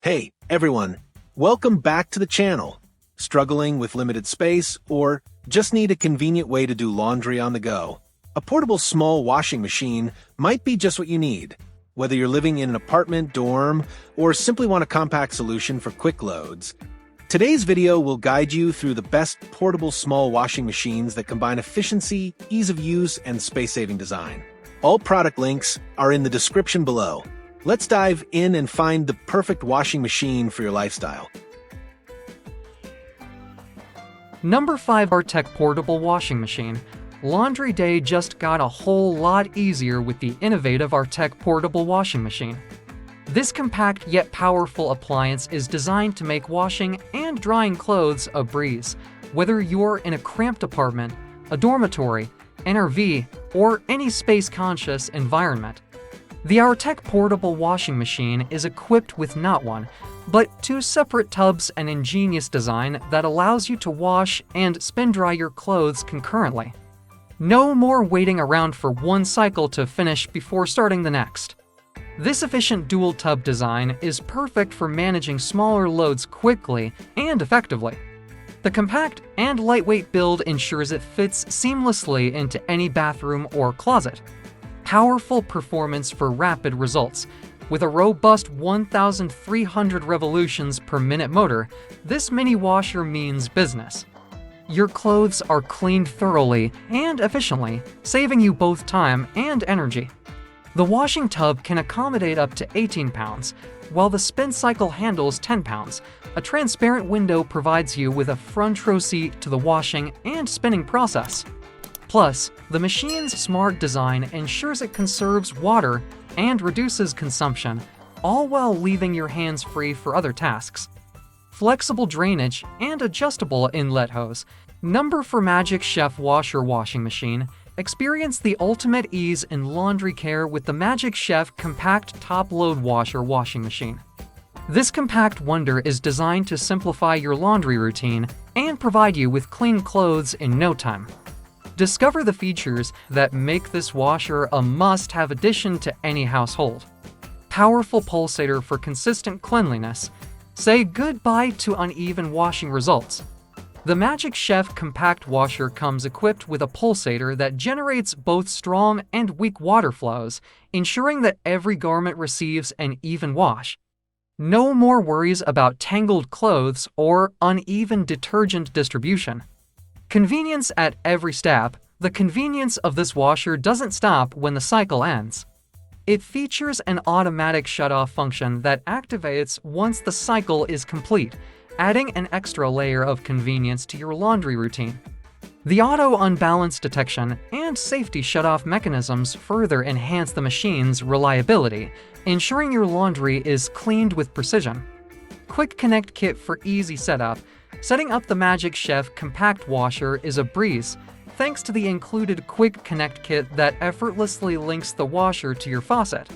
Hey, everyone. Welcome back to the channel. Struggling with limited space or just need a convenient way to do laundry on the go? A portable small washing machine might be just what you need. Whether you're living in an apartment, dorm, or simply want a compact solution for quick loads, today's video will guide you through the best portable small washing machines that combine efficiency, ease of use, and space-saving design. All product links are in the description below. Let's dive in and find the perfect washing machine for your lifestyle. Number 5. Artec Portable Washing Machine. Laundry day just got a whole lot easier with the innovative Artec Portable Washing Machine. This compact yet powerful appliance is designed to make washing and drying clothes a breeze, whether you're in a cramped apartment, a dormitory, an RV, or any space-conscious environment. The Artec Portable Washing Machine is equipped with not one, but 2 separate tubs, and ingenious design that allows you to wash and spin-dry your clothes concurrently. No more waiting around for one cycle to finish before starting the next. This efficient dual-tub design is perfect for managing smaller loads quickly and effectively. The compact and lightweight build ensures it fits seamlessly into any bathroom or closet. Powerful performance for rapid results. With a robust 1,300 revolutions per minute motor, this mini washer means business. Your clothes are cleaned thoroughly and efficiently, saving you both time and energy. The washing tub can accommodate up to 18 pounds, while the spin cycle handles 10 pounds. A transparent window provides you with a front row seat to the washing and spinning process. Plus, the machine's smart design ensures it conserves water and reduces consumption, all while leaving your hands free for other tasks. Flexible drainage and adjustable inlet hose. Number 4. Magic Chef Washer Washing Machine. Experience the ultimate ease in laundry care with the Magic Chef Compact Top-Load Washer Washing Machine. This compact wonder is designed to simplify your laundry routine and provide you with clean clothes in no time. Discover the features that make this washer a must-have addition to any household. Powerful pulsator for consistent cleanliness. Say goodbye to uneven washing results. The Magic Chef Compact Washer comes equipped with a pulsator that generates both strong and weak water flows, ensuring that every garment receives an even wash. No more worries about tangled clothes or uneven detergent distribution. Convenience at every step. The convenience of this washer doesn't stop when the cycle ends. It features an automatic shut-off function that activates once the cycle is complete, adding an extra layer of convenience to your laundry routine. The auto unbalance detection and safety shut-off mechanisms further enhance the machine's reliability, ensuring your laundry is cleaned with precision. Quick Connect Kit for easy setup. Setting up the Magic Chef Compact Washer is a breeze, thanks to the included Quick Connect Kit that effortlessly links the washer to your faucet.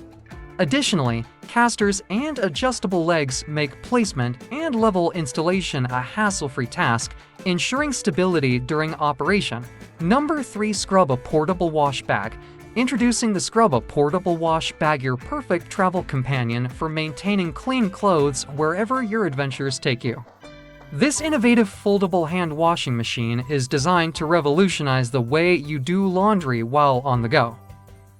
Additionally, casters and adjustable legs make placement and level installation a hassle-free task, ensuring stability during operation. Number 3. Scrub a Portable Wash Bag. Introducing the Scrub a Portable Wash Bag, your perfect travel companion for maintaining clean clothes wherever your adventures take you. This innovative foldable hand washing machine is designed to revolutionize the way you do laundry while on the go.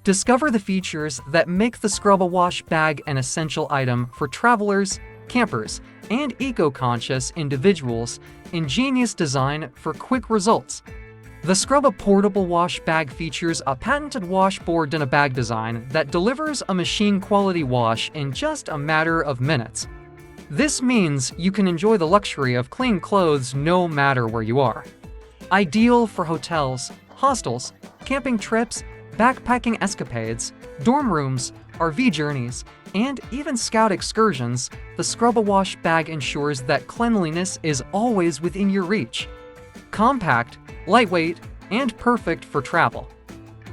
Discover the features that make the Scrub-A-Wash Bag an essential item for travelers, campers, and eco-conscious individuals. Ingenious design for quick results. The Scrub-A Portable Wash Bag features a patented washboard-in-a-bag design that delivers a machine-quality wash in just a matter of minutes. This means you can enjoy the luxury of clean clothes no matter where you are. Ideal for hotels, hostels, camping trips, backpacking escapades, dorm rooms, RV journeys, and even scout excursions, the Scrub-A-Wash Bag ensures that cleanliness is always within your reach. Compact, lightweight, and perfect for travel.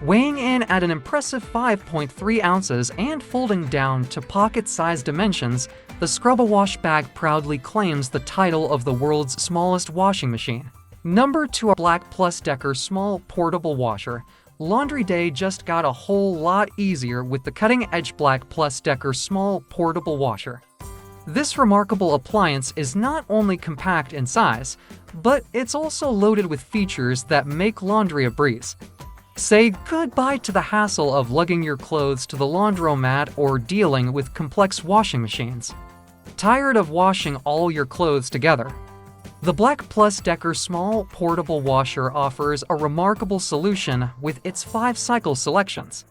Weighing in at an impressive 5.3 ounces and folding down to pocket-sized dimensions, the Scrub-A-Wash Bag proudly claims the title of the world's smallest washing machine. Number 2. BLACK+DECKER Small Portable Washer. Laundry day just got a whole lot easier with the cutting-edge BLACK+DECKER Small Portable Washer. This remarkable appliance is not only compact in size, but it's also loaded with features that make laundry a breeze. Say goodbye to the hassle of lugging your clothes to the laundromat or dealing with complex washing machines. Tired of washing all your clothes together? The BLACK+DECKER small portable washer offers a remarkable solution with its 5-cycle selections.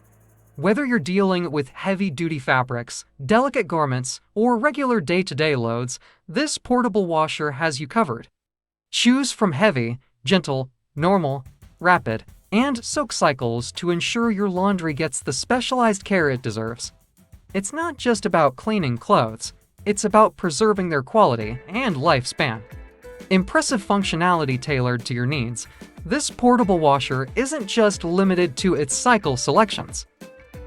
Whether you're dealing with heavy-duty fabrics, delicate garments, or regular day-to-day loads, this portable washer has you covered. Choose from heavy, gentle, normal, rapid, and soak cycles to ensure your laundry gets the specialized care it deserves. It's not just about cleaning clothes, it's about preserving their quality and lifespan. Impressive functionality tailored to your needs, this portable washer isn't just limited to its cycle selections.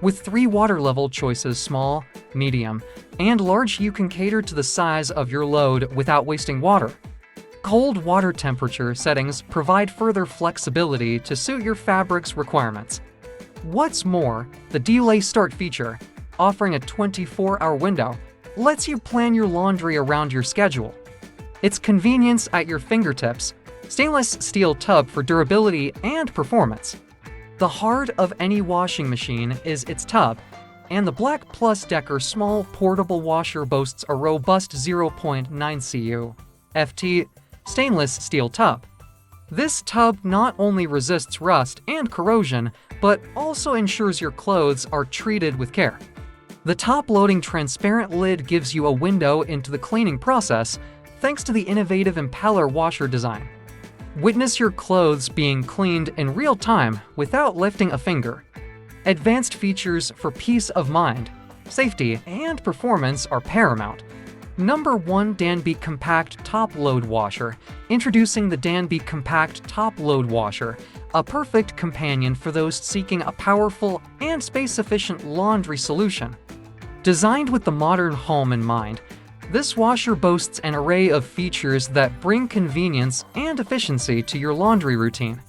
With 3 water level choices, small, medium, and large, you can cater to the size of your load without wasting water. Cold water temperature settings provide further flexibility to suit your fabric's requirements. What's more, the Delay Start feature, offering a 24-hour window, lets you plan your laundry around your schedule. Its convenience at your fingertips, stainless steel tub for durability and performance. The heart of any washing machine is its tub, and the BLACK+DECKER small portable washer boasts a robust 0.9 cu FT stainless steel tub. This tub not only resists rust and corrosion, but also ensures your clothes are treated with care. The top-loading transparent lid gives you a window into the cleaning process thanks to the innovative impeller washer design. Witness your clothes being cleaned in real time without lifting a finger. Advanced features for peace of mind, safety, and performance are paramount. Number 1 Danby Compact Top Load Washer. Introducing the Danby Compact Top Load Washer, a perfect companion for those seeking a powerful and space-efficient laundry solution. Designed with the modern home in mind, this washer boasts an array of features that bring convenience and efficiency to your laundry routine.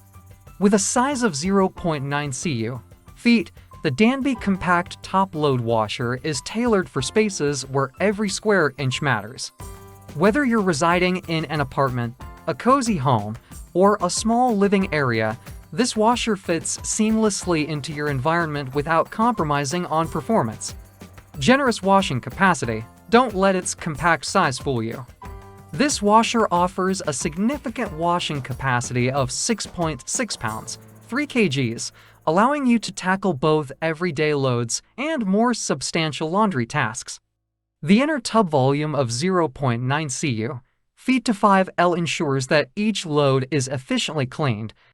With a size of 0.9 cu feet, the Danby Compact Top Load Washer is tailored for spaces where every square inch matters. Whether you're residing in an apartment, a cozy home, or a small living area, this washer fits seamlessly into your environment without compromising on performance. Generous washing capacity. Don't let its compact size fool you. This washer offers a significant washing capacity of 6.6 pounds, 3 kgs, allowing you to tackle both everyday loads and more substantial laundry tasks. The inner tub volume of 0.9 cu feet to 5 L ensures that each load is efficiently cleaned